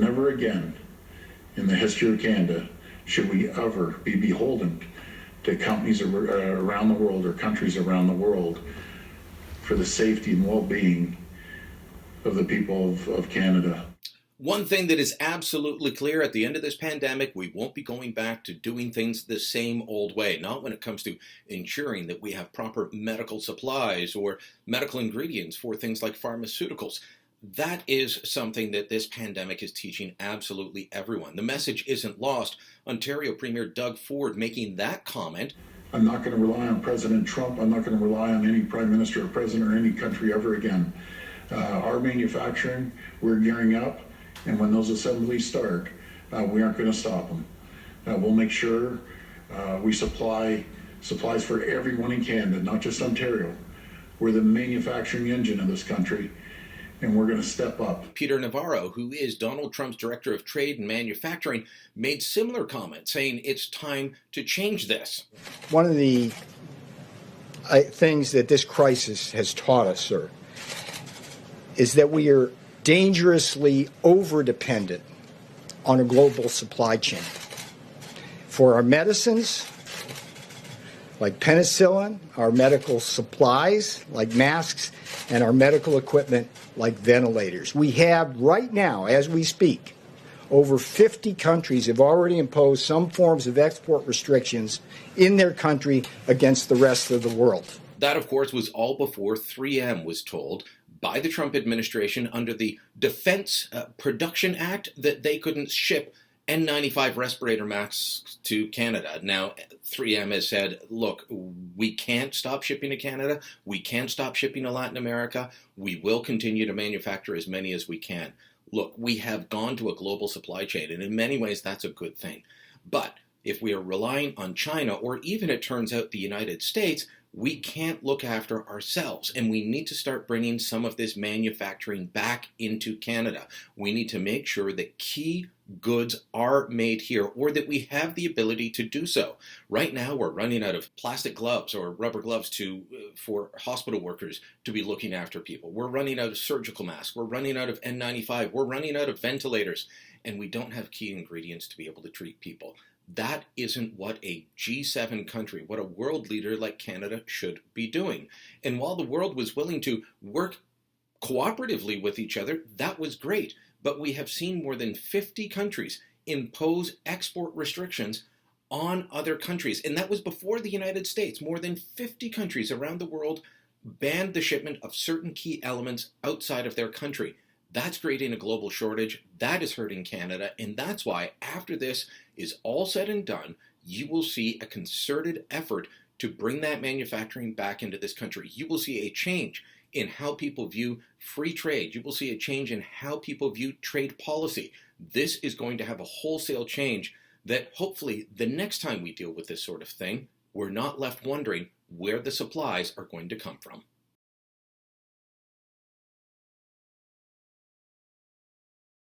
never again in the history of Canada should we ever be beholden to companies around the world or countries around the world for the safety and well-being of the people of Canada. One thing that is absolutely clear at the end of this pandemic, we won't be going back to doing things the same old way. Not when it comes to ensuring that we have proper medical supplies or medical ingredients for things like pharmaceuticals. That is something that this pandemic is teaching absolutely everyone. The message isn't lost. Ontario Premier Doug Ford making that comment. I'm not going to rely on President Trump. I'm not going to rely on any prime minister or president or any country ever again. Our manufacturing, we're gearing up. And when those assemblies start, we aren't going to stop them. We'll make sure we supply supplies for everyone in Canada, not just Ontario. We're the manufacturing engine of this country, and we're going to step up. Peter Navarro, who is Donald Trump's Director of Trade and Manufacturing, made similar comments, saying it's time to change this. One of the things that this crisis has taught us, sir, is that we are dangerously over-dependent on a global supply chain. For our medicines, like penicillin, our medical supplies, like masks, and our medical equipment, like ventilators. We have right now, as we speak, over 50 countries have already imposed some forms of export restrictions in their country against the rest of the world. That, of course, was all before 3M was told by the Trump administration under the Defense Production Act that they couldn't ship N95 respirator masks to Canada. Now, 3M has said, look, we can't stop shipping to Canada. We can't stop shipping to Latin America. We will continue to manufacture as many as we can. Look, we have gone to a global supply chain, and in many ways that's a good thing. But if we are relying on China, or even it turns out the United States, we can't look after ourselves, and we need to start bringing some of this manufacturing back into Canada. We need to make sure that key goods are made here, or that we have the ability to do so. Right now, we're running out of plastic gloves or rubber gloves for hospital workers to be looking after people. We're running out of surgical masks. We're running out of N95. We're running out of ventilators, and we don't have key ingredients to be able to treat people. That isn't what a G7 country, what a world leader like Canada should be doing. And while the world was willing to work cooperatively with each other, that was great. But we have seen more than 50 countries impose export restrictions on other countries. And that was before the United States. More than 50 countries around the world banned the shipment of certain key elements outside of their country. That's creating a global shortage. That is hurting Canada. And that's why, after this is all said and done, you will see a concerted effort to bring that manufacturing back into this country. You will see a change in how people view free trade. You will see a change in how people view trade policy. This is going to have a wholesale change that hopefully the next time we deal with this sort of thing, we're not left wondering where the supplies are going to come from.